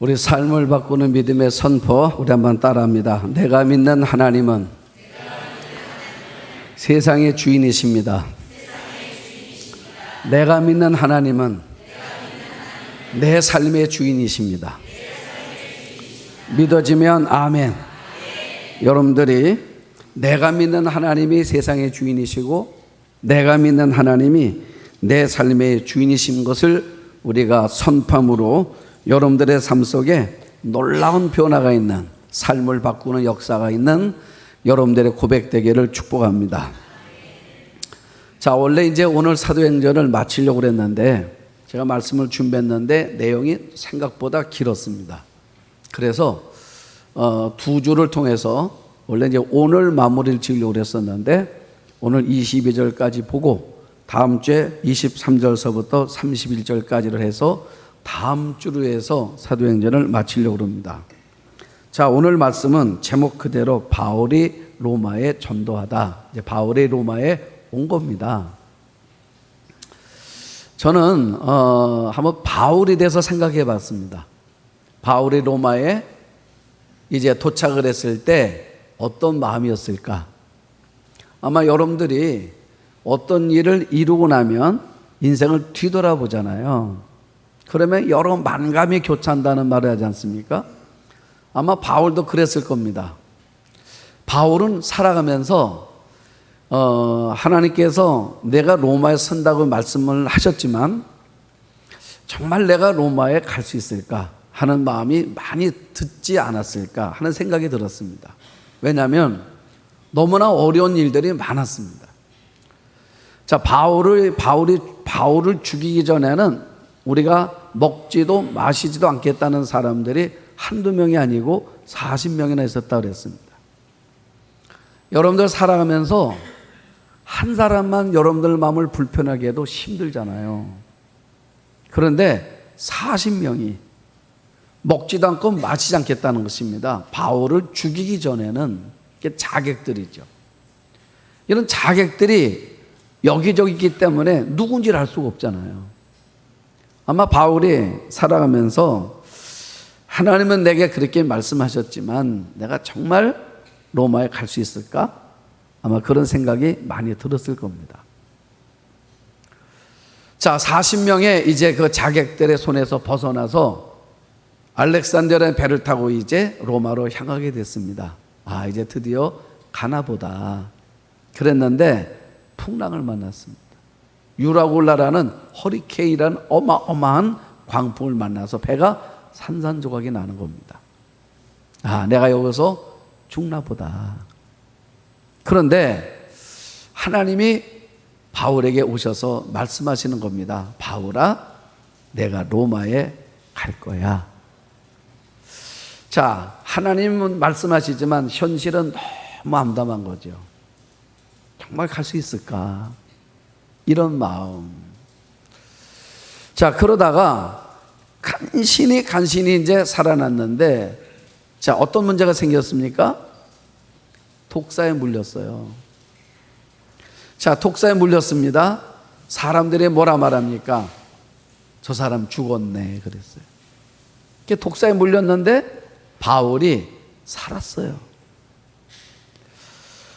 우리 삶을 바꾸는 믿음의 선포, 우리 한번 따라합니다. 내가 믿는 하나님은 세상의 주인이십니다. 내가 믿는 하나님은 내 삶의 주인이십니다. 믿어지면 아멘. 여러분들이 내가 믿는 하나님이 세상의 주인이시고 내가 믿는 하나님이 내 삶의 주인이신 것을 우리가 선포함으로 여러분들의 삶 속에 놀라운 변화가 있는, 삶을 바꾸는 역사가 있는 여러분들의 고백되기를 축복합니다. 자, 원래 이제 오늘 사도행전을 마치려고 그랬는데 제가 말씀을 준비했는데 내용이 생각보다 길었습니다. 그래서 두 주를 통해서 원래 이제 오늘 마무리를 지으려고 그랬었는데 오늘 22절까지 보고 다음 주에 23절서부터 31절까지를 해서 다음 주로 해서 사도행전을 마치려고 합니다. 자, 오늘 말씀은 제목 그대로 바울이 로마에 전도하다. 이제 바울이 로마에 온 겁니다. 저는 한번 바울에 대해서 생각해 봤습니다. 바울이 로마에 이제 도착을 했을 때 어떤 마음이었을까? 아마 여러분들이 어떤 일을 이루고 나면 인생을 뒤돌아보잖아요. 그러면 여러 만감이 교차한다는 말을 하지 않습니까? 아마 바울도 그랬을 겁니다. 바울은 살아가면서 하나님께서 내가 로마에 선다고 말씀을 하셨지만 정말 내가 로마에 갈 수 있을까 하는 마음이 많이 듣지 않았을까 하는 생각이 들었습니다. 왜냐하면 너무나 어려운 일들이 많았습니다. 자, 바울을 죽이기 전에는 우리가 먹지도 마시지도 않겠다는 사람들이 한두 명이 아니고 40명이나 있었다고 그랬습니다. 여러분들 살아가면서 한 사람만 여러분들 마음을 불편하게 해도 힘들잖아요. 그런데 40명이 먹지도 않고 마시지 않겠다는 것입니다. 바울을 죽이기 전에는 이게 자객들이죠. 이런 자객들이 여기저기 있기 때문에 누군지를 알 수가 없잖아요. 아마 바울이 살아가면서 하나님은 내게 그렇게 말씀하셨지만 내가 정말 로마에 갈 수 있을까? 아마 그런 생각이 많이 들었을 겁니다. 자, 40명의 이제 그 자객들의 손에서 벗어나서 알렉산드리아의 배를 타고 이제 로마로 향하게 됐습니다. 아, 이제 드디어 가나 보다. 그랬는데 풍랑을 만났습니다. 유라굴라라는 허리케인이라는 어마어마한 광풍을 만나서 배가 산산조각이 나는 겁니다. 아, 내가 여기서 죽나 보다. 그런데 하나님이 바울에게 오셔서 말씀하시는 겁니다. 바울아, 내가 로마에 갈 거야. 자, 하나님은 말씀하시지만 현실은 너무 암담한 거죠. 정말 갈 수 있을까? 이런 마음. 자, 그러다가 간신히 이제 살아났는데, 자, 어떤 문제가 생겼습니까? 독사에 물렸어요. 자, 독사에 물렸습니다. 사람들이 뭐라 말합니까? 저 사람 죽었네, 그랬어요. 독사에 물렸는데 바울이 살았어요.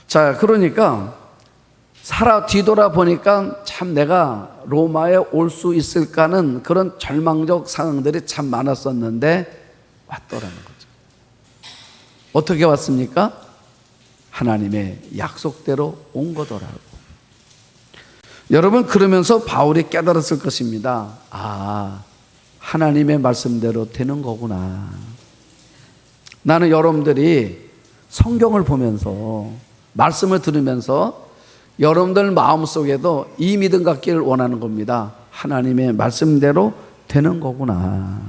자, 그러니까 뒤돌아보니까 참 내가 로마에 올 수 있을까는 그런 절망적 상황들이 참 많았었는데 왔더라는 거죠. 어떻게 왔습니까? 하나님의 약속대로 온 거더라고. 여러분, 그러면서 바울이 깨달았을 것입니다. 아, 하나님의 말씀대로 되는 거구나. 나는 여러분들이 성경을 보면서 말씀을 들으면서 여러분들 마음속에도 이 믿음 갖기를 원하는 겁니다. 하나님의 말씀대로 되는 거구나.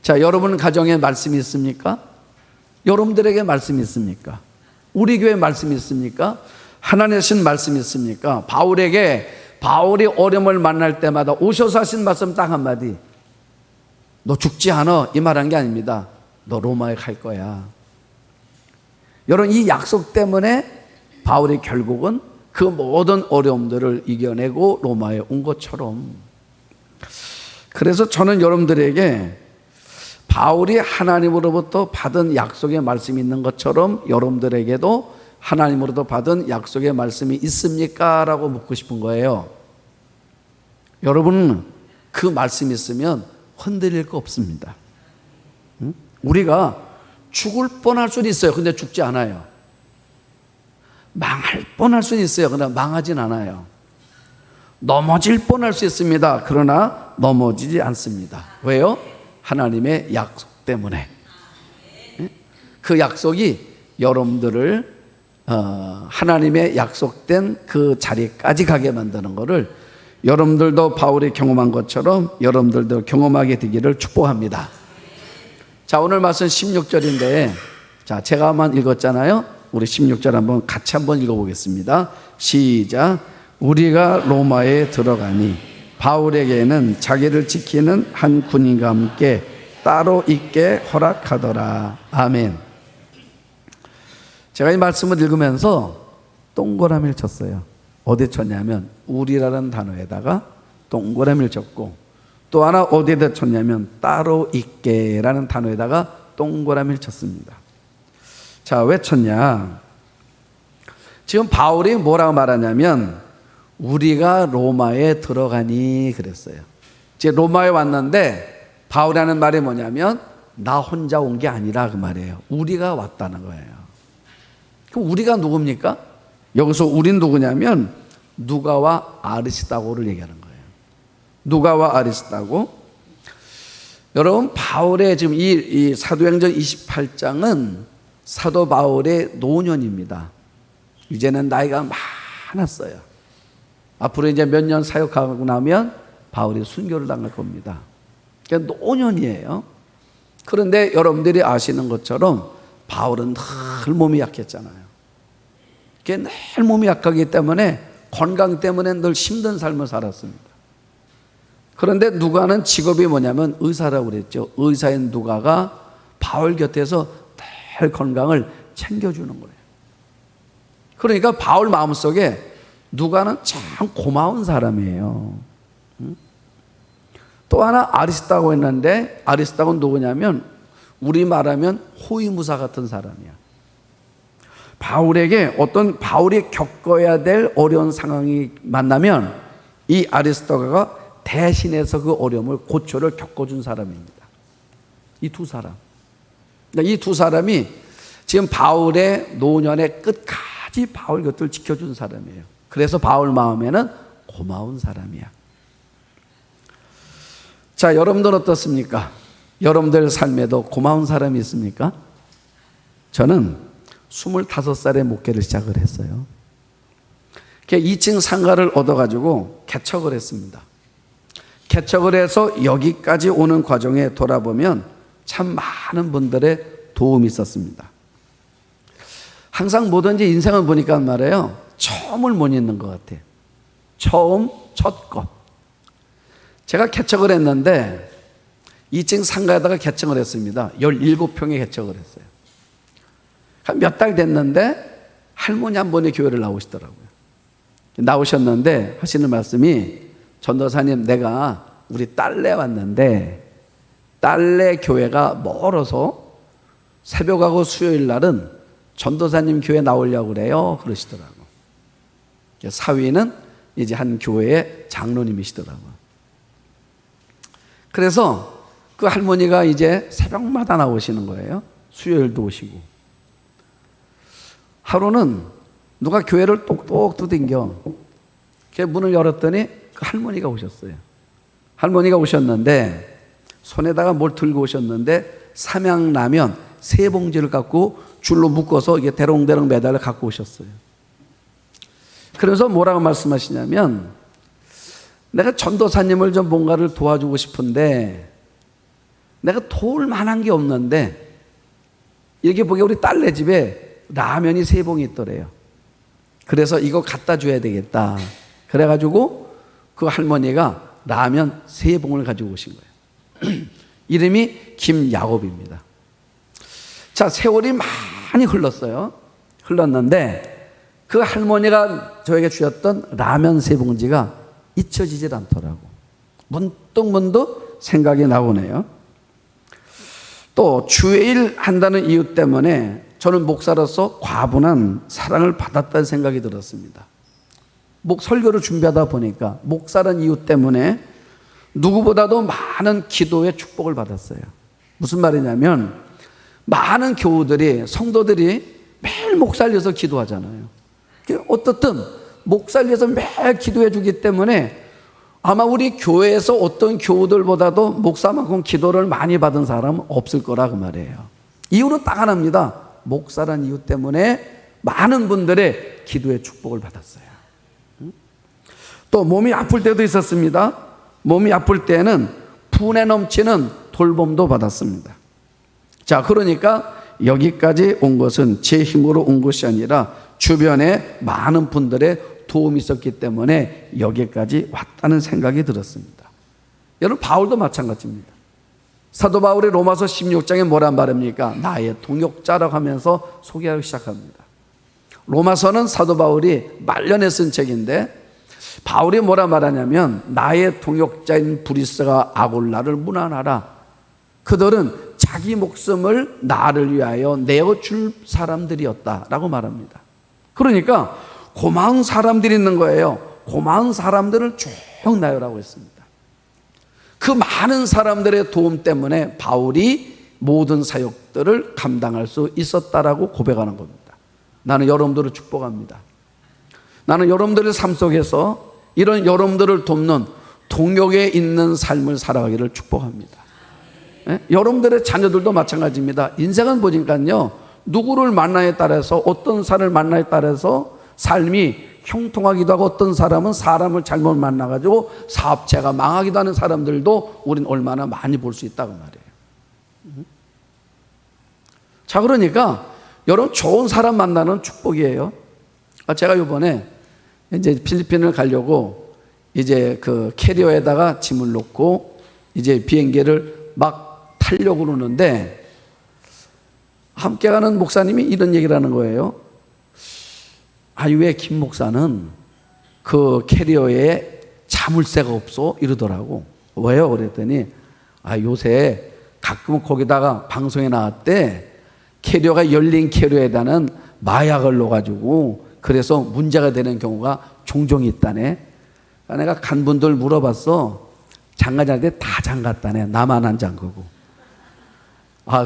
자, 여러분 가정에 말씀이 있습니까? 여러분들에게 말씀이 있습니까? 우리 교회에 말씀이 있습니까? 하나님 하신 말씀이 있습니까? 바울이 어려움을 만날 때마다 오셔서 하신 말씀 딱 한마디. 너 죽지 않아, 이 말한 게 아닙니다. 너 로마에 갈 거야. 여러분, 이 약속 때문에 바울이 결국은 그 모든 어려움들을 이겨내고 로마에 온 것처럼, 그래서 저는 여러분들에게 바울이 하나님으로부터 받은 약속의 말씀이 있는 것처럼 여러분들에게도 하나님으로부터 받은 약속의 말씀이 있습니까? 라고 묻고 싶은 거예요. 여러분, 그 말씀이 있으면 흔들릴 거 없습니다. 우리가 죽을 뻔할 수는 있어요. 근데 죽지 않아요. 망할 뻔할 수는 있어요. 그러나 망하진 않아요. 넘어질 뻔할 수 있습니다. 그러나 넘어지지 않습니다. 왜요? 하나님의 약속 때문에. 그 약속이 여러분들을 하나님의 약속된 그 자리까지 가게 만드는 것을 여러분들도 바울이 경험한 것처럼 여러분들도 경험하게 되기를 축복합니다. 자, 오늘 말씀 16절인데, 자, 제가 한번 읽었잖아요. 우리 16절 한번 같이 한번 읽어보겠습니다. 시작. 우리가 로마에 들어가니 바울에게는 자기를 지키는 한 군인과 함께 따로 있게 허락하더라. 아멘. 제가 이 말씀을 읽으면서 동그라미를 쳤어요. 어디 쳤냐면 우리라는 단어에다가 동그라미를 쳤고, 또 하나 어디에다 쳤냐면 따로 있게라는 단어에다가 동그라미를 쳤습니다. 자, 왜 쳤냐? 지금 바울이 뭐라고 말하냐면 우리가 로마에 들어가니 그랬어요. 이제 로마에 왔는데 바울이라는 말이 뭐냐면 나 혼자 온 게 아니라 그 말이에요. 우리가 왔다는 거예요. 그럼 우리가 누굽니까? 여기서 우린 누구냐면 누가와 아리스다고를 얘기하는 거예요. 누가와 아리스다고. 여러분, 바울의 지금 이 사도행전 28장은 사도 바울의 노년입니다. 이제는 나이가 많았어요. 앞으로 이제 몇 년 사역하고 나면 바울이 순교를 당할 겁니다. 그러니까 노년이에요. 그런데 여러분들이 아시는 것처럼 바울은 늘 몸이 약했잖아요. 늘 몸이 약하기 때문에 건강 때문에 늘 힘든 삶을 살았습니다. 그런데 누가는 직업이 뭐냐면 의사라고 그랬죠. 의사인 누가가 바울 곁에서 늘 건강을 챙겨주는 거예요. 그러니까 바울 마음속에 누가는 참 고마운 사람이에요. 또 하나 아리스다고 했는데 아리스다고는 누구냐면 우리 말하면 호위무사 같은 사람이야. 바울에게 어떤 바울이 겪어야 될 어려운 상황이 만나면 이 아리스다고가 대신해서 그 어려움을 고초를 겪어준 사람입니다. 이 두 사람. 이 두 사람이 지금 바울의 노년의 끝까지 바울 곁을 지켜준 사람이에요. 그래서 바울 마음에는 고마운 사람이야. 자, 여러분들 어떻습니까? 여러분들 삶에도 고마운 사람이 있습니까? 저는 25살에 목회를 시작을 했어요. 2층 상가를 얻어가지고 개척을 했습니다. 개척을 해서 여기까지 오는 과정에 돌아보면 참 많은 분들의 도움이 있었습니다. 항상 뭐든지 인생을 보니까 말이에요. 처음을 못 잊는 것 같아요. 처음, 첫 것. 제가 개척을 했는데 2층 상가에다가 개척을 했습니다. 17평에 개척을 했어요. 몇 달 됐는데 할머니 한 분이 교회를 나오시더라고요. 나오셨는데 하시는 말씀이 전도사님, 내가 우리 딸네 왔는데 딸네 교회가 멀어서 새벽하고 수요일 날은 전도사님 교회 나오려고 그래요. 그러시더라고요. 사위는 이제 한 교회의 장로님이시더라고요. 그래서 그 할머니가 이제 새벽마다 나오시는 거예요. 수요일도 오시고. 하루는 누가 교회를 똑똑 두들겨. 문을 열었더니 그 할머니가 오셨어요. 할머니가 오셨는데 손에다가 뭘 들고 오셨는데 삼양라면 3봉지를 갖고 줄로 묶어서 이게 대롱대롱 매달려 갖고 오셨어요. 그래서 뭐라고 말씀하시냐면 내가 전도사님을 좀 뭔가를 도와주고 싶은데 내가 도울 만한 게 없는데 이렇게 보기에 우리 딸네 집에 라면이 3봉이 있더래요. 그래서 이거 갖다 줘야 되겠다. 그래가지고 그 할머니가 라면 3봉을 가지고 오신 거예요. 이름이 김야곱입니다. 자, 세월이 많이 흘렀어요. 흘렀는데 그 할머니가 저에게 주셨던 라면 3봉지가 잊혀지질 않더라고. 문득 생각이 나오네요. 또 주의 일 한다는 이유 때문에 저는 목사로서 과분한 사랑을 받았다는 생각이 들었습니다. 설교를 준비하다 보니까 목사라는 이유 때문에 누구보다도 많은 기도의 축복을 받았어요. 무슨 말이냐면 많은 교우들이, 성도들이 매일 목사를 위해서 기도하잖아요. 어떻든 목사를 위해서 매일 기도해 주기 때문에 아마 우리 교회에서 어떤 교우들보다도 목사만큼 기도를 많이 받은 사람은 없을 거라 그 말이에요. 이유는 딱 하나입니다. 목사란 이유 때문에 많은 분들의 기도의 축복을 받았어요. 또 몸이 아플 때도 있었습니다. 몸이 아플 때는 분에 넘치는 돌봄도 받았습니다. 자, 그러니까 여기까지 온 것은 제 힘으로 온 것이 아니라 주변에 많은 분들의 도움이 있었기 때문에 여기까지 왔다는 생각이 들었습니다. 여러분, 바울도 마찬가지입니다. 사도 바울이 로마서 16장에 뭐란 말입니까? 나의 동역자라고 하면서 소개하기 시작합니다. 로마서는 사도 바울이 말년에 쓴 책인데 바울이 뭐라 말하냐면 나의 동역자인 브리스가 아골라를 문안하라. 그들은 자기 목숨을 나를 위하여 내어줄 사람들이었다라고 말합니다. 그러니까 고마운 사람들이 있는 거예요. 고마운 사람들을 쭉 나열하고 있습니다. 그 많은 사람들의 도움 때문에 바울이 모든 사역들을 감당할 수 있었다라고 고백하는 겁니다. 나는 여러분들을 축복합니다. 나는 여러분들의 삶 속에서 이런 여러분들을 돕는 동역에 있는 삶을 살아가기를 축복합니다. 예? 여러분들의 자녀들도 마찬가지입니다. 인생은 보니까요, 누구를 만나에 따라서, 어떤 사람을 만나에 따라서 삶이 형통하기도 하고, 어떤 사람은 사람을 잘못 만나가지고 사업체가 망하기도 하는 사람들도 우린 얼마나 많이 볼 수 있다고 말이에요. 자, 그러니까 여러분, 좋은 사람 만나는 축복이에요. 제가 이번에 이제 필리핀을 가려고 이제 그 캐리어에다가 짐을 놓고 이제 비행기를 막 타려고 그러는데 함께 가는 목사님이 이런 얘기를 하는 거예요. 왜 김 목사는 그 캐리어에 자물쇠가 없어? 이러더라고. 왜요? 그랬더니 요새 가끔 거기다가 방송에 나왔대. 캐리어가 열린 캐리어에다는 마약을 넣어가지고 그래서 문제가 되는 경우가 종종 있다네. 내가 간 분들 물어봤어. 장가자한테 다 잠갔다네. 나만 안 잠그고.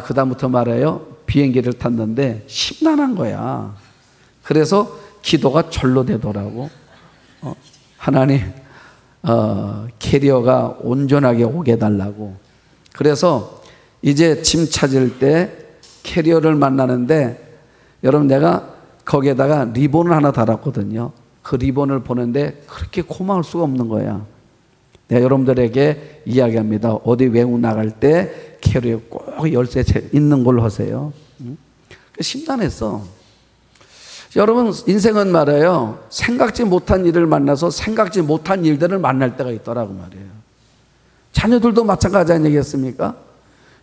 그다음부터 말해요. 비행기를 탔는데 심란한 거야. 그래서 기도가 절로 되더라고. 하나님, 캐리어가 온전하게 오게 달라고. 그래서 이제 짐 찾을 때 캐리어를 만나는데 여러분, 내가 거기에다가 리본을 하나 달았거든요. 그 리본을 보는데 그렇게 고마울 수가 없는 거야. 내가 여러분들에게 이야기합니다. 어디 외국 나갈 때 캐리어에 꼭 열쇠 있는 걸로 하세요. 심란했어. 여러분, 인생은 말이에요. 생각지 못한 일을 만나서 생각지 못한 일들을 만날 때가 있더라고 말이에요. 자녀들도 마찬가지 아니겠습니까?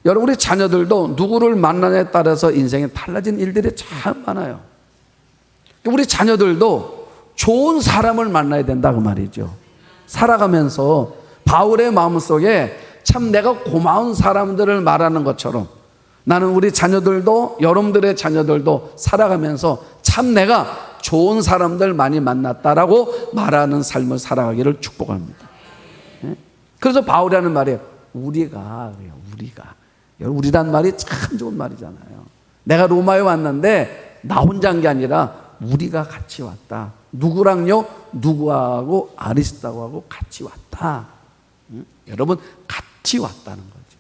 여러분, 우리 자녀들도 누구를 만나냐에 따라서 인생에 달라진 일들이 참 많아요. 우리 자녀들도 좋은 사람을 만나야 된다고 말이죠. 살아가면서 바울의 마음속에 참 내가 고마운 사람들을 말하는 것처럼 나는 우리 자녀들도, 여러분들의 자녀들도 살아가면서 참 내가 좋은 사람들 많이 만났다라고 말하는 삶을 살아가기를 축복합니다. 그래서 바울이 하는 말이에요. 우리가. 우리란 말이 참 좋은 말이잖아요. 내가 로마에 왔는데 나 혼자 한 게 아니라 우리가 같이 왔다. 누구랑요? 누구하고 아리스타고하고 같이 왔다. 여러분, 같이 왔다는 거죠.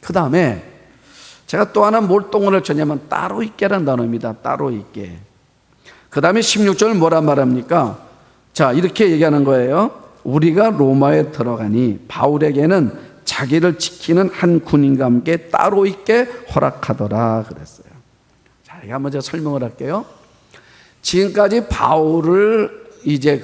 그 다음에 제가 또 하나 뭘 동원을 쳤냐면 따로 있게라는 단어입니다. 따로 있게. 그 다음에 16절 뭐란 말합니까? 자, 이렇게 얘기하는 거예요. 우리가 로마에 들어가니 바울에게는 자기를 지키는 한 군인과 함께 따로 있게 허락하더라 그랬어요. 자, 이거 한번 제가 설명을 할게요. 지금까지 바울을 이제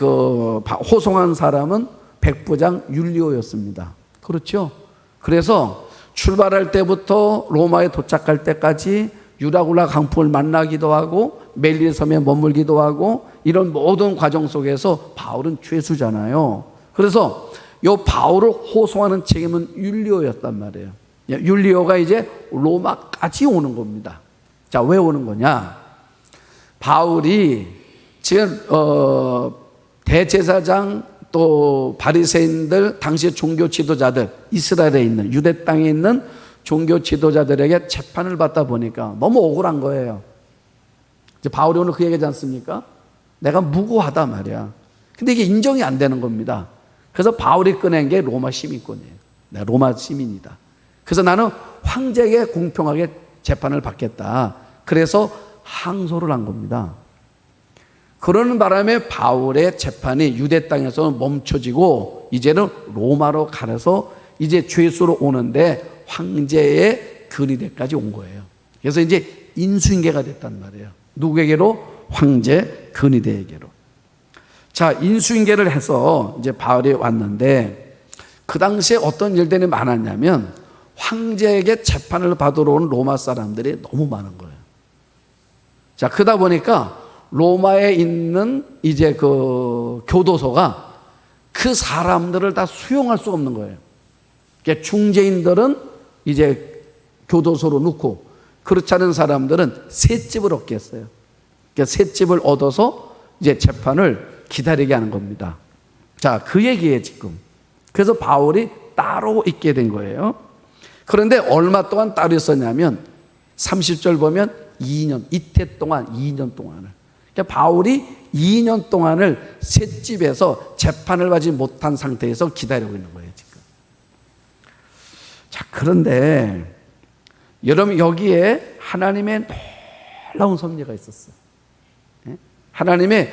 호송한 사람은 백부장 율리오였습니다. 그렇죠? 그래서 출발할 때부터 로마에 도착할 때까지 유라굴라 강풍을 만나기도 하고 멜리의 섬에 머물기도 하고 이런 모든 과정 속에서 바울은 죄수잖아요. 그래서 이 바울을 호송하는 책임은 율리오였단 말이에요. 율리오가 이제 로마까지 오는 겁니다. 자, 왜 오는 거냐? 바울이 지금 대제사장 또 바리새인들, 당시 종교 지도자들, 이스라엘에 있는 유대 땅에 있는 종교 지도자들에게 재판을 받다 보니까 너무 억울한 거예요. 이제 바울이 오늘 그 얘기하지 않습니까? 내가 무고하다 말이야. 근데 이게 인정이 안 되는 겁니다. 그래서 바울이 꺼낸 게 로마 시민권이에요. 내가 로마 시민이다. 그래서 나는 황제에게 공평하게 재판을 받겠다. 그래서 항소를 한 겁니다. 그러는 바람에 바울의 재판이 유대 땅에서 멈춰지고 이제는 로마로 가서 이제 죄수로 오는데 황제의 근위대까지 온 거예요. 그래서 이제 인수인계가 됐단 말이에요. 누구에게로? 황제 근위대에게로. 자, 인수인계를 해서 이제 바울이 왔는데 그 당시에 어떤 일들이 많았냐면 황제에게 재판을 받으러 온 로마 사람들이 너무 많은 거예요. 자, 그러다 보니까 로마에 있는 이제 그 교도소가 그 사람들을 다 수용할 수가 없는 거예요. 그러니까 중재인들은 이제 교도소로 넣고 그렇지 않은 사람들은 셋집을 얻겠어요. 그러니까 셋집을 얻어서 이제 재판을 기다리게 하는 겁니다. 자, 그 얘기예요, 지금. 그래서 바울이 따로 있게 된 거예요. 그런데 얼마 동안 따로 있었냐면 30절 보면 2년, 이태 동안 2년 동안을. 그러니까 바울이 2년 동안을 셋집에서 재판을 받지 못한 상태에서 기다리고 있는 거예요, 지금. 자, 그런데 여러분 여기에 하나님의 놀라운 섭리가 있었어요. 하나님의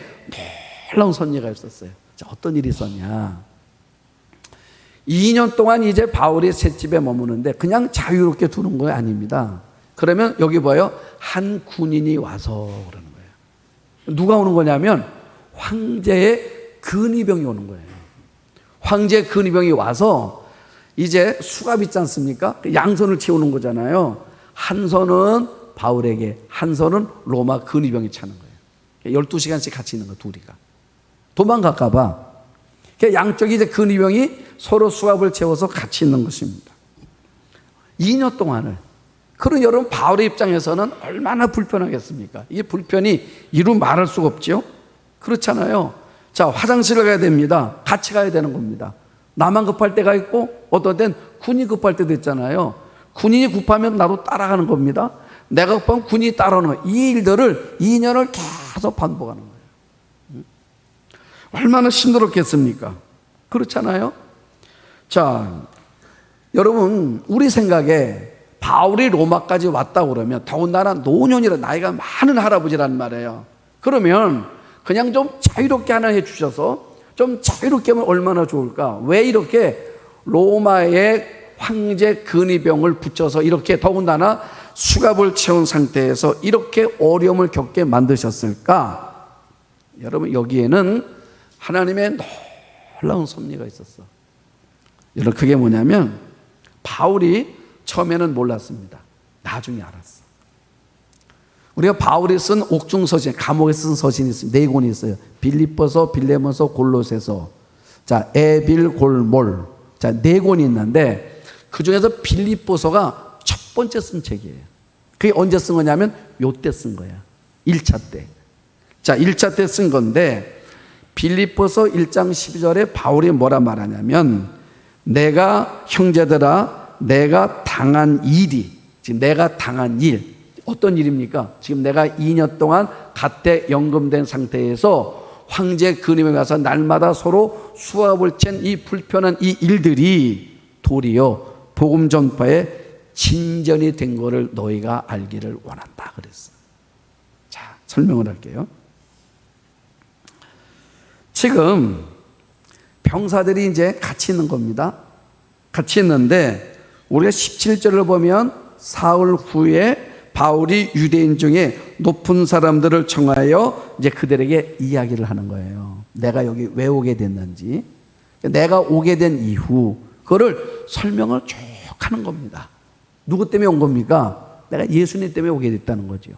놀라운 섭리가 있었어요. 자, 어떤 일이 있었냐? 2년 동안 이제 바울이 셋집에 머무는데 그냥 자유롭게 두는 거 아닙니다. 그러면 여기 봐요. 한 군인이 와서 그러는 거예요. 누가 오는 거냐면 황제의 근위병이 오는 거예요. 황제의 근위병이 와서 이제 수갑 있지 않습니까? 양손을 채우는 거잖아요. 한 손은 바울에게, 한 손은 로마 근위병이 차는 거예요. 12시간씩 같이 있는 거, 둘이가. 도망갈까 봐. 양쪽이 이제 근위병이 서로 수갑을 채워서 같이 있는 것입니다. 2년 동안을. 그런 여러분 바울의 입장에서는 얼마나 불편하겠습니까? 이게 불편이 이루 말할 수가 없죠. 그렇잖아요. 자, 화장실을 가야 됩니다. 같이 가야 되는 겁니다. 나만 급할 때가 있고 어떤 때는 군이 급할 때도 있잖아요. 군인이 급하면 나도 따라가는 겁니다. 내가 급하면 군인이 따라오는 거예요. 이 일들을 2년을 계속 반복하는 거예요. 얼마나 힘들었겠습니까? 그렇잖아요. 자, 여러분 우리 생각에 바울이 로마까지 왔다고 그러면 더군다나 노년이라 나이가 많은 할아버지란 말이에요. 그러면 그냥 좀 자유롭게 하나 해주셔서 좀 자유롭게 하면 얼마나 좋을까? 왜 이렇게 로마의 황제 근위병을 붙여서 이렇게 더군다나 수갑을 채운 상태에서 이렇게 어려움을 겪게 만드셨을까? 여러분 여기에는 하나님의 놀라운 섭리가 있었어. 여러분 그게 뭐냐면 바울이 처음에는 몰랐습니다. 나중에 알았어. 우리가 바울이 쓴 옥중서신, 감옥에 쓴 서신이 있습니다. 4권이 있어요. 빌립보서, 빌레몬서, 골로새서. 자, 에빌골몰. 자, 4권이 있는데 그 중에서 빌립보서가 첫 번째 쓴 책이에요. 그게 언제 쓴 거냐면 요때 쓴 거야. 1차 때. 자, 1차 때 쓴 건데 빌립보서 1장 12절에 바울이 뭐라 말하냐면 내가 형제들아 내가 당한 일이, 지금 내가 당한 일, 어떤 일입니까? 지금 내가 2년 동안 갓대 연금된 상태에서 황제 근위병에 가서 날마다 서로 수갑을 챈 이 불편한 이 일들이 도리어 복음 전파에 진전이 된 것을 너희가 알기를 원한다 그랬어. 자, 설명을 할게요. 지금 병사들이 이제 같이 있는 겁니다. 같이 있는데 우리가 17절을 보면 사흘 후에 바울이 유대인 중에 높은 사람들을 청하여 이제 그들에게 이야기를 하는 거예요. 내가 여기 왜 오게 됐는지, 내가 오게 된 이후 그거를 설명을 쭉 하는 겁니다. 누구 때문에 온 겁니까? 내가 예수님 때문에 오게 됐다는 거죠.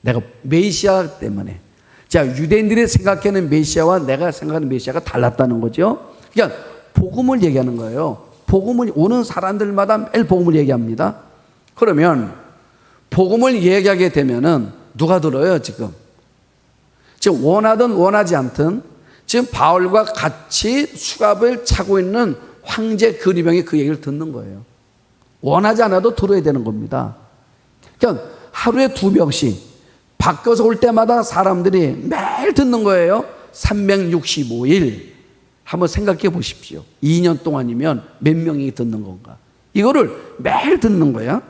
내가 메시아 때문에. 자, 유대인들이 생각하는 메시아와 내가 생각하는 메시아가 달랐다는 거죠. 그러니까 복음을 얘기하는 거예요. 복음을 오는 사람들마다 매일 복음을 얘기합니다. 그러면 복음을 얘기하게 되면은 누가 들어요, 지금? 지금 원하든 원하지 않든 지금 바울과 같이 수갑을 차고 있는 황제 그리병이 그 얘기를 듣는 거예요. 원하지 않아도 들어야 되는 겁니다. 그러니까 하루에 2명씩 바뀌어서 올 때마다 사람들이 매일 듣는 거예요. 365일. 한번 생각해 보십시오. 2년 동안이면 몇 명이 듣는 건가? 이거를 매일 듣는 거야.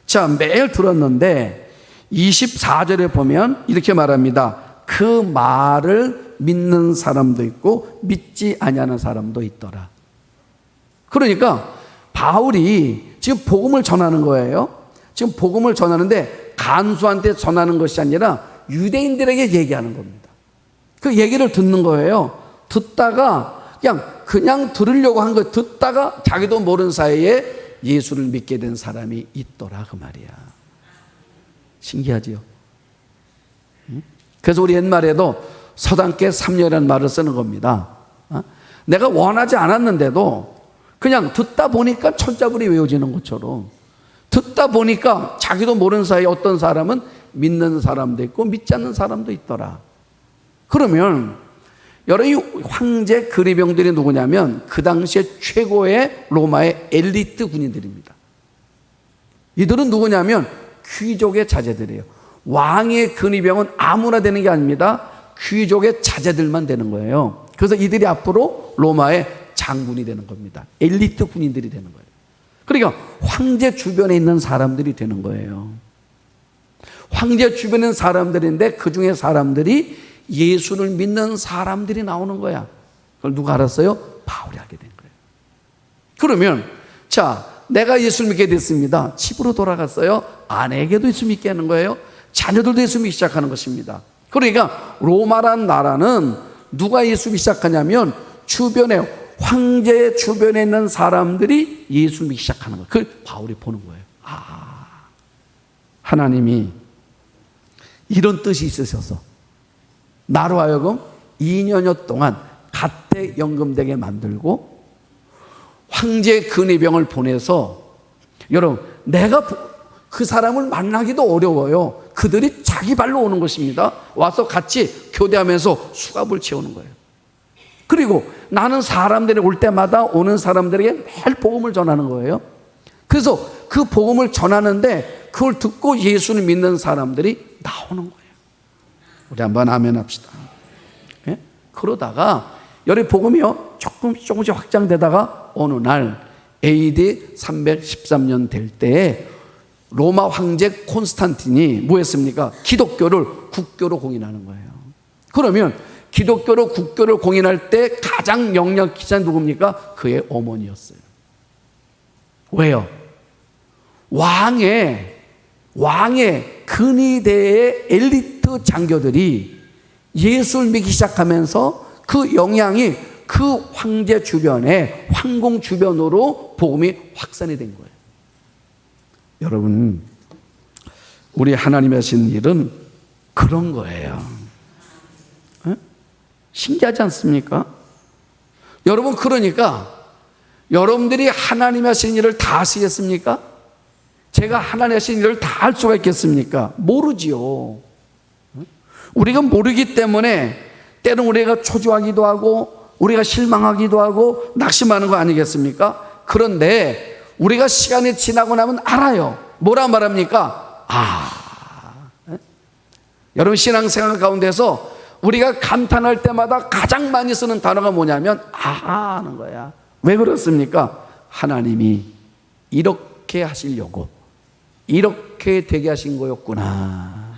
자, 매일 들었는데 24절에 보면 이렇게 말합니다. 그 말을 믿는 사람도 있고 믿지 아니하는 사람도 있더라. 그러니까 바울이 지금 복음을 전하는 거예요. 지금 복음을 전하는데 간수한테 전하는 것이 아니라 유대인들에게 얘기하는 겁니다. 그 얘기를 듣는 거예요. 듣다가 그냥 들으려고 한 거 듣다가 자기도 모르는 사이에 예수를 믿게 된 사람이 있더라 그 말이야. 신기하지요? 그래서 우리 옛말에도 서당께 3년이라는 말을 쓰는 겁니다. 내가 원하지 않았는데도 그냥 듣다 보니까 천자불이 외워지는 것처럼 듣다 보니까 자기도 모르는 사이에 어떤 사람은 믿는 사람도 있고 믿지 않는 사람도 있더라. 그러면 여러 이 황제 그리병들이 누구냐면 그 당시에 최고의 로마의 엘리트 군인들입니다. 이들은 누구냐면 귀족의 자제들이에요. 왕의 그리병은 아무나 되는 게 아닙니다. 귀족의 자제들만 되는 거예요. 그래서 이들이 앞으로 로마의 장군이 되는 겁니다. 엘리트 군인들이 되는 거예요. 그러니까 황제 주변에 있는 사람들이 되는 거예요. 황제 주변에 있는 사람들인데 그 중에 사람들이 예수를 믿는 사람들이 나오는 거야. 그걸 누가 알았어요? 바울이 알게 된 거예요. 그러면 자, 내가 예수를 믿게 됐습니다. 집으로 돌아갔어요. 아내에게도 예수 믿게 하는 거예요. 자녀들도 예수 믿기 시작하는 것입니다. 그러니까 로마란 나라는 누가 예수 믿기 시작하냐면 주변에 황제 주변에 있는 사람들이 예수 믿기 시작하는 거예요. 그걸 바울이 보는 거예요. 하나님이 이런 뜻이 있으셔서 나로 하여금 2년여 동안 갓대 연금되게 만들고 황제 근위병을 보내서 여러분 내가 그 사람을 만나기도 어려워요. 그들이 자기 발로 오는 것입니다. 와서 같이 교대하면서 수갑을 채우는 거예요. 그리고 나는 사람들이 올 때마다 오는 사람들에게 매일 복음을 전하는 거예요. 그래서 그 복음을 전하는데 그걸 듣고 예수를 믿는 사람들이 나오는 거예요. 우리 한번 아멘 합시다. 예? 그러다가 여기 복음이요 조금씩 확장되다가 어느 날 AD 313년 될 때에 로마 황제 콘스탄틴이 뭐 했습니까? 기독교를 국교로 공인하는 거예요. 그러면 기독교로 국교를 공인할 때 가장 영향기자 누굽니까? 그의 어머니였어요. 왜요? 왕의 근위대의 엘리트 장교들이 예수를 믿기 시작하면서 그 영향이 그 황제 주변에 황궁 주변으로 복음이 확산이 된 거예요. 여러분, 우리 하나님이 하신 일은 그런 거예요. 신기하지 않습니까? 여러분, 그러니까 여러분들이 하나님이 하신 일을 다 하시겠습니까? 제가 하나님이 하신 일을 다 할 수가 있겠습니까? 모르지요. 우리가 모르기 때문에 때는 우리가 초조하기도 하고 우리가 실망하기도 하고 낙심하는 거 아니겠습니까? 그런데 우리가 시간이 지나고 나면 알아요. 뭐라 말합니까? 여러분, 신앙생활 가운데서 우리가 감탄할 때마다 가장 많이 쓰는 단어가 뭐냐면 하는 거야. 왜 그렇습니까? 하나님이 이렇게 하시려고 이렇게 되게 하신 거였구나.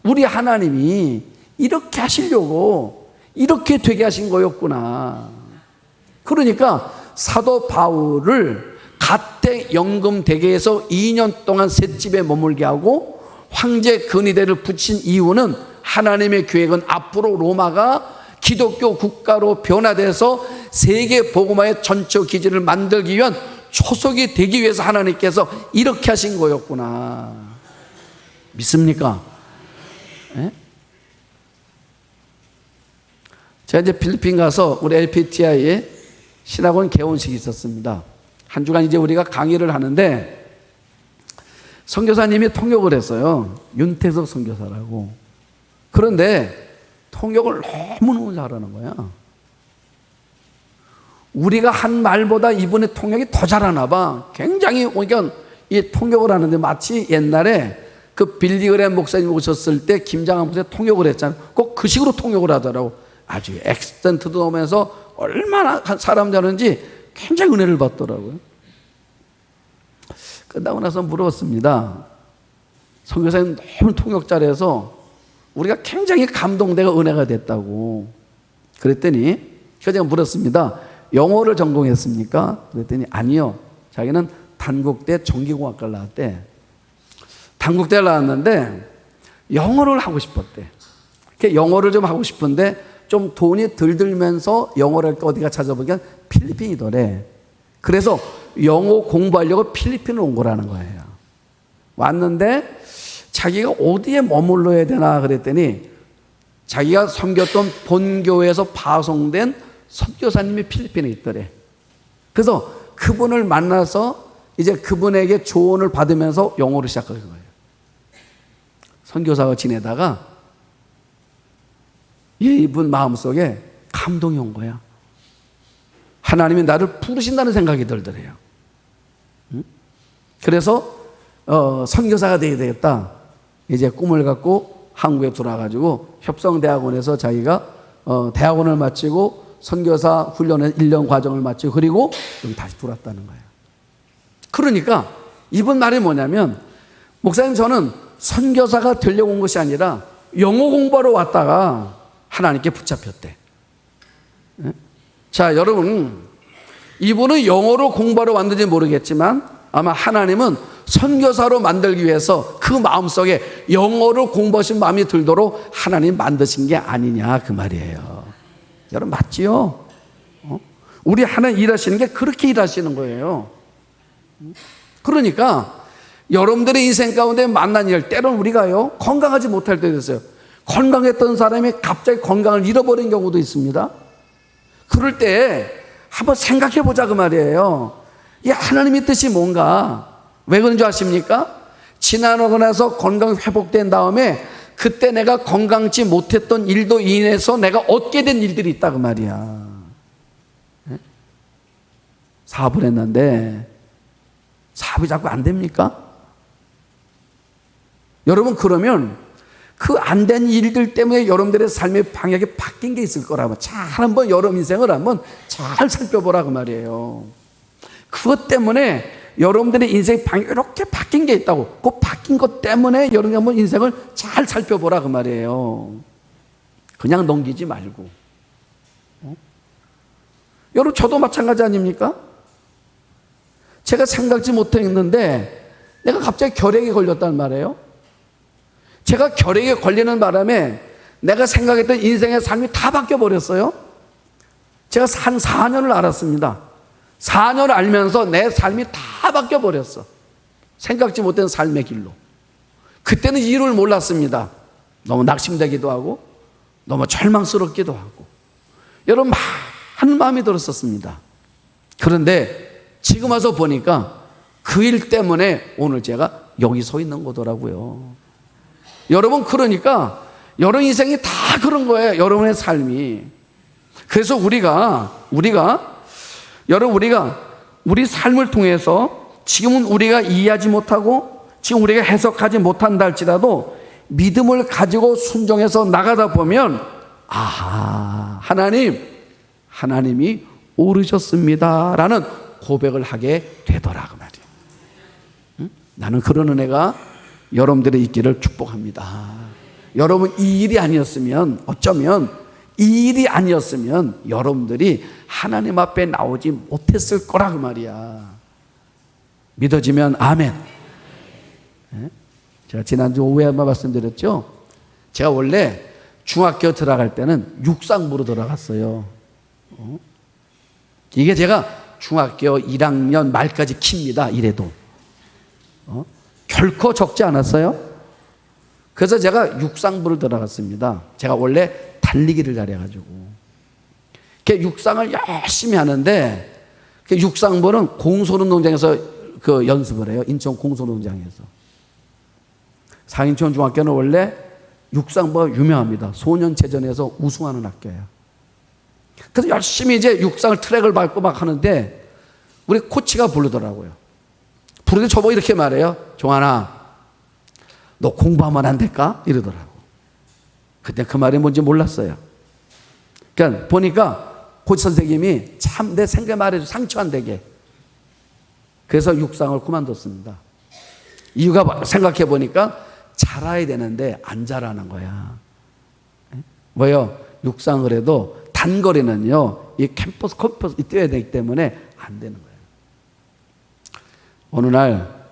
우리 하나님이 이렇게 하시려고 이렇게 되게 하신 거였구나. 그러니까 사도 바울을 갓대 연금 대계에서 2년 동안 셋집에 머물게 하고 황제 근위대를 붙인 이유는 하나님의 계획은 앞으로 로마가 기독교 국가로 변화돼서 세계 복음화의 전처 기지를 만들기 위한 초석이 되기 위해서 하나님께서 이렇게 하신 거였구나. 믿습니까? 네? 제가 이제 필리핀 가서 우리 LPTI에 신학원 개원식이 있었습니다. 한 주간 이제 우리가 강의를 하는데 선교사님이 통역을 했어요. 윤태석 선교사라고. 그런데 통역을 너무너무 잘하는 거야. 우리가 한 말보다 이분의 통역이 더 잘하나 봐. 굉장히, 그러니까 이 통역을 하는데 마치 옛날에 그 빌리그램 목사님 오셨을 때 김장한 목사님 통역을 했잖아요. 꼭 그 식으로 통역을 하더라고. 아주 액센트도 넣으면서 얼마나 사람 잘하는지 굉장히 은혜를 받더라고요. 끝나고 나서 물었습니다. 선교사님 너무 통역 잘해서 우리가 굉장히 감동되고 은혜가 됐다고. 그랬더니 제가 물었습니다. 영어를 전공했습니까? 그랬더니 아니요. 자기는 단국대 전기공학과를 나왔대. 단국대를 나왔는데 영어를 하고 싶었대. 영어를 좀 하고 싶은데 좀 돈이 덜 들면서 영어를 어디가 찾아보니까 필리핀이더래. 그래서 영어 공부하려고 필리핀을 온 거라는 거예요. 왔는데 자기가 어디에 머물러야 되나 그랬더니 자기가 섬겼던 본교회에서 파송된 선교사님이 필리핀에 있더래. 그래서 그분을 만나서 이제 그분에게 조언을 받으면서 영어를 시작한 거예요. 선교사가 지내다가 이분 마음속에 감동이 온 거야. 하나님이 나를 부르신다는 생각이 들더래요. 그래서 선교사가 되어야 되겠다. 이제 꿈을 갖고 한국에 돌아가지고 협성대학원에서 자기가 대학원을 마치고 선교사 훈련의 1년 과정을 마치고 그리고 여기 다시 돌아왔다는 거예요. 그러니까 이분 말이 뭐냐면 목사님 저는 선교사가 되려고 온 것이 아니라 영어 공부하러 왔다가 하나님께 붙잡혔대. 자, 여러분 이분은 영어로 공부하러 왔는지 모르겠지만 아마 하나님은 선교사로 만들기 위해서 그 마음속에 영어를 공부하신 마음이 들도록 하나님 만드신 게 아니냐 그 말이에요. 여러분 맞지요? 우리 하나님 일하시는 게 그렇게 일하시는 거예요. 그러니까 여러분들의 인생 가운데 만난 일 때로는 우리가요 건강하지 못할 때도 있어요. 건강했던 사람이 갑자기 건강을 잃어버린 경우도 있습니다. 그럴 때 한번 생각해 보자 그 말이에요. 이 하나님의 뜻이 뭔가? 왜 그런 줄 아십니까? 지나고 나서 건강이 회복된 다음에 그때 내가 건강치 못했던 일도 인해서 내가 얻게 된 일들이 있다 그 말이야. 사업을 했는데 사업이 자꾸 안 됩니까? 여러분 그러면 그 안 된 일들 때문에 여러분들의 삶의 방향이 바뀐 게 있을 거라고. 잘 한번 여러분 인생을 한번 잘 살펴보라 그 말이에요. 그것 때문에 여러분들의 인생의 방향이 이렇게 바뀐 게 있다고. 그 바뀐 것 때문에 여러분이 한번 인생을 잘 살펴보라 그 말이에요. 그냥 넘기지 말고. 여러분 저도 마찬가지 아닙니까? 제가 생각지 못했는데 내가 갑자기 결핵에 걸렸단 말이에요. 제가 결핵에 걸리는 바람에 내가 생각했던 인생의 삶이 다 바뀌어버렸어요. 제가 한 4년을 알았습니다. 4년을 알면서 내 삶이 다 바뀌어버렸어. 생각지 못한 삶의 길로. 그때는 이유를 몰랐습니다. 너무 낙심되기도 하고 너무 절망스럽기도 하고 여러분 많은 마음이 들었었습니다. 그런데 지금 와서 보니까 그 일 때문에 오늘 제가 여기 서 있는 거더라고요. 여러분 그러니까 여러분 인생이 다 그런 거예요. 여러분의 삶이. 그래서 우리가 여러분 우리가 우리 삶을 통해서 지금은 우리가 이해하지 못하고 지금 우리가 해석하지 못한다 할지라도 믿음을 가지고 순종해서 나가다 보면 아하 하나님이 오르셨습니다 라는 고백을 하게 되더라 그 말이에요. 응? 나는 그런 은혜가 여러분들의 있기를 축복합니다. 여러분 이 일이 아니었으면 어쩌면 이 일이 아니었으면 여러분들이 하나님 앞에 나오지 못했을 거라 그 말이야. 믿어지면 아멘. 제가 지난주 오후에 한번 말씀드렸죠. 제가 원래 중학교 들어갈 때는 육상부로 들어갔어요. 이게 제가 중학교 1학년 말까지 킵니다. 이래도 결코 적지 않았어요. 그래서 제가 육상부를 들어갔습니다. 제가 원래 달리기를 잘해가지고 육상을 열심히 하는데 육상부는 공소운동장에서 그 연습을 해요. 인천 공소운동장에서. 상인천 중학교는 원래 육상부가 유명합니다. 소년체전에서 우승하는 학교예요. 그래서 열심히 이제 육상을 트랙을 밟고 막 하는데 우리 코치가 부르더라고요. 부르는데 저보고 이렇게 말해요. 종환아, 너 공부하면 안 될까? 이러더라고. 그때 그 말이 뭔지 몰랐어요. 그러니까 보니까 코치 선생님이 참 내 생각 말해줘. 상처 안 되게. 그래서 육상을 그만뒀습니다. 이유가 생각해 보니까 잘해야 되는데 안 잘하는 거야. 뭐요? 육상을 해도 단거리는요, 이 캠퍼스 뛰어야 되기 때문에 안 되는 거예요. 어느 날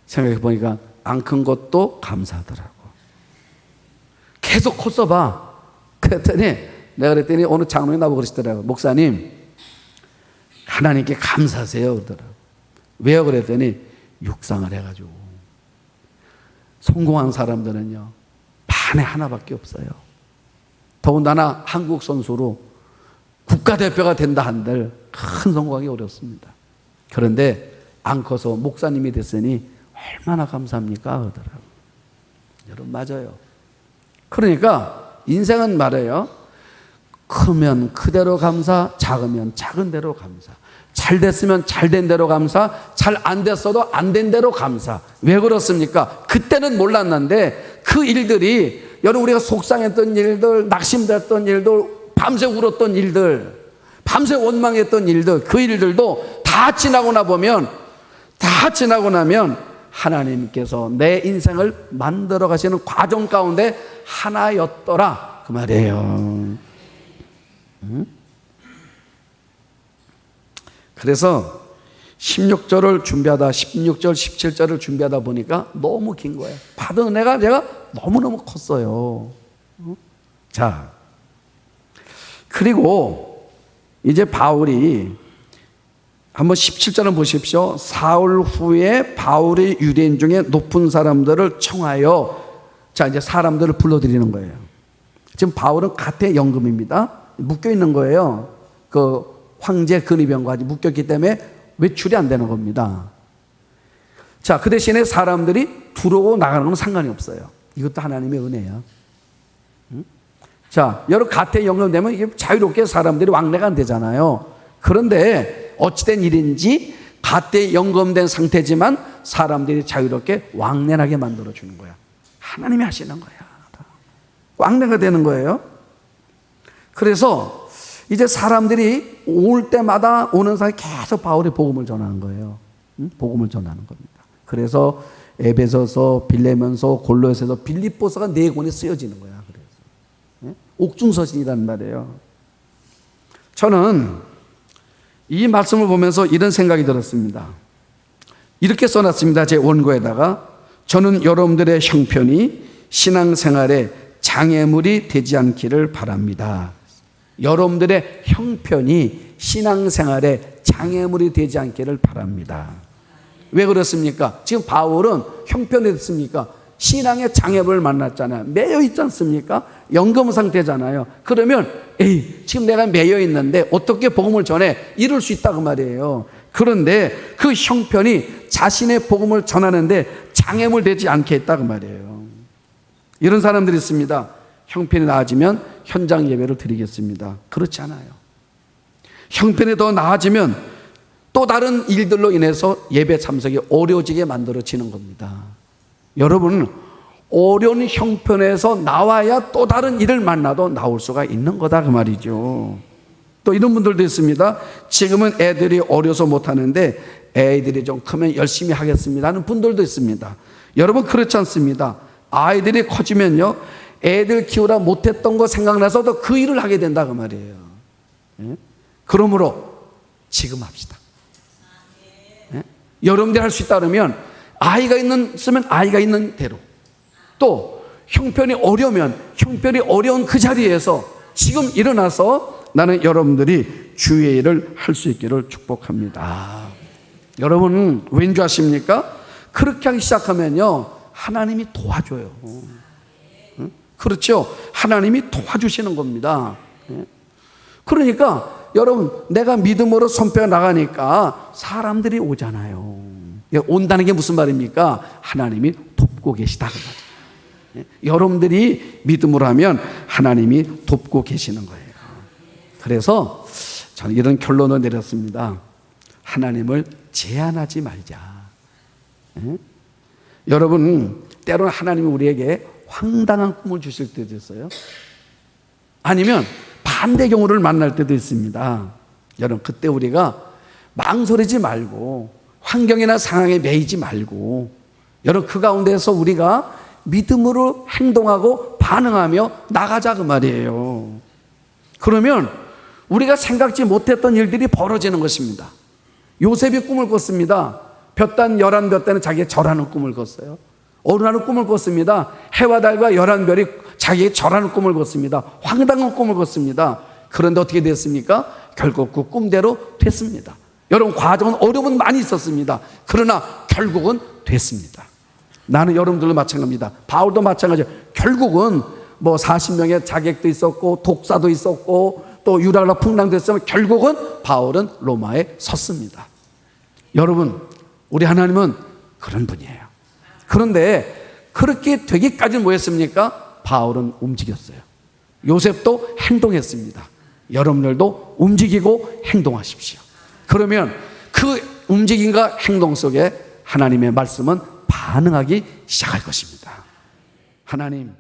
생각해 보니까 안 큰 것도 감사하더라고. 계속 컸어봐. 그랬더니 내가 그랬더니 어느 장로님 나보고 그러시더라고. 목사님, 하나님께 감사하세요. 그러더라고. 왜요? 그랬더니 육상을 해가지고. 성공한 사람들은요, 반에 하나밖에 없어요. 더군다나 한국 선수로 국가대표가 된다 한들 큰 성공하기 어렵습니다. 그런데 안 커서 목사님이 됐으니 얼마나 감사합니까? 그러더라고요. 여러분, 맞아요. 그러니까 인생은 말이에요. 크면 크대로 감사, 작으면 작은 대로 감사. 잘 됐으면 잘 된 대로 감사, 잘 안 됐어도 안 된 대로 감사. 왜 그렇습니까? 그때는 몰랐는데 그 일들이, 여러분, 우리가 속상했던 일들, 낙심됐던 일들, 밤새 울었던 일들, 밤새 원망했던 일들, 그 일들도 다 지나고 나면 하나님께서 내 인생을 만들어 가시는 과정 가운데 하나였더라, 그 말이에요. 그래서 16절을 준비하다 16절 17절을 준비하다 보니까 너무 긴 거예요. 받은 은혜가 제가 너무너무 컸어요. 자, 그리고 이제 바울이 한번 17절을 보십시오. 사울 후에 바울의 유대인 중에 높은 사람들을 청하여, 자, 이제 사람들을 불러들이는 거예요. 지금 바울은 가택 연금입니다. 묶여 있는 거예요. 그 황제 근위병과 아직 묶였기 때문에 외출이 안 되는 겁니다. 자, 그 대신에 사람들이 들어오고 나가는 건 상관이 없어요. 이것도 하나님의 은혜야. 자, 여러 가택 연금되면 이게 자유롭게 사람들이 왕래가 안 되잖아요. 그런데 어찌된 일인지 가택 연금된 상태지만 사람들이 자유롭게 왕래하게 만들어주는 거야. 하나님이 하시는 거야. 왕래가 되는 거예요. 그래서 이제 사람들이 올 때마다 오는 사이 계속 바울이 복음을 전하는 거예요. 복음을 전하는 겁니다. 그래서 에베소서, 빌레몬서, 골로새서, 빌립보서가 4권이 쓰여지는 거야. 그래서 옥중서신이란 말이에요. 저는 이 말씀을 보면서 이런 생각이 들었습니다. 이렇게 써놨습니다. 제 원고에다가, 저는 여러분들의 형편이 신앙생활에 장애물이 되지 않기를 바랍니다. 여러분들의 형편이 신앙생활에 장애물이 되지 않기를 바랍니다. 왜 그렇습니까? 지금 바울은 형편이 됐습니까? 신앙의 장애물을 만났잖아요. 매여 있지 않습니까? 연금 상태잖아요. 그러면 지금 내가 매여 있는데 어떻게 복음을 전해? 이룰 수 있다 그 말이에요. 그런데 그 형편이 자신의 복음을 전하는데 장애물 되지 않게 했다 그 말이에요. 이런 사람들이 있습니다. 형편이 나아지면 현장 예배를 드리겠습니다. 그렇지 않아요. 형편이 더 나아지면 또 다른 일들로 인해서 예배 참석이 어려워지게 만들어지는 겁니다. 여러분, 어려운 형편에서 나와야 또 다른 일을 만나도 나올 수가 있는 거다 그 말이죠. 또 이런 분들도 있습니다. 지금은 애들이 어려서 못하는데 애들이 좀 크면 열심히 하겠습니다 하는 분들도 있습니다. 여러분, 그렇지 않습니다. 아이들이 커지면요, 애들 키우라 못했던 거 생각나서도 그 일을 하게 된다 그 말이에요. 그러므로 지금 합시다. 여러분들이 할 수 있다 그러면 아이가 있으면 아이가 있는 대로, 또 형편이 어려우면 형편이 어려운 그 자리에서 지금 일어나서 나는 여러분들이 주의 일을 할 수 있기를 축복합니다. 여러분, 왠지 아십니까? 그렇게 하기 시작하면요, 하나님이 도와줘요. 그렇죠? 하나님이 도와주시는 겁니다. 그러니까 여러분, 내가 믿음으로 손펴 나가니까 사람들이 오잖아요. 온다는 게 무슨 말입니까? 하나님이 돕고 계시다 그 말이에요. 여러분들이 믿음으로 하면 하나님이 돕고 계시는 거예요. 그래서 저는 이런 결론을 내렸습니다. 하나님을 제한하지 말자. 여러분, 때로는 하나님이 우리에게 황당한 꿈을 주실 때도 있어요. 아니면 반대 경우를 만날 때도 있습니다. 여러분, 그때 우리가 망설이지 말고 환경이나 상황에 매이지 말고, 여러분, 그 가운데서 우리가 믿음으로 행동하고 반응하며 나가자 그 말이에요. 그러면 우리가 생각지 못했던 일들이 벌어지는 것입니다. 요셉이 꿈을 꿨습니다. 볕단 11볕단은 자기의 절하는 꿈을 꿨어요. 어느 날은 꿈을 꿨습니다. 해와 달과 11별이 자기의 절하는 꿈을 꿨습니다. 황당한 꿈을 꿨습니다. 그런데 어떻게 됐습니까? 결국 그 꿈대로 됐습니다. 여러분, 과정은 어려움은 많이 있었습니다. 그러나 결국은 됐습니다. 나는 여러분들도 마찬가지입니다. 바울도 마찬가지예요. 결국은 뭐 40명의 자객도 있었고 독사도 있었고 또 유라라 풍랑도 있었지만 결국은 바울은 로마에 섰습니다. 여러분, 우리 하나님은 그런 분이에요. 그런데 그렇게 되기까지 뭐 했습니까? 바울은 움직였어요. 요셉도 행동했습니다. 여러분들도 움직이고 행동하십시오. 그러면 그 움직임과 행동 속에 하나님의 말씀은 반응하기 시작할 것입니다. 하나님,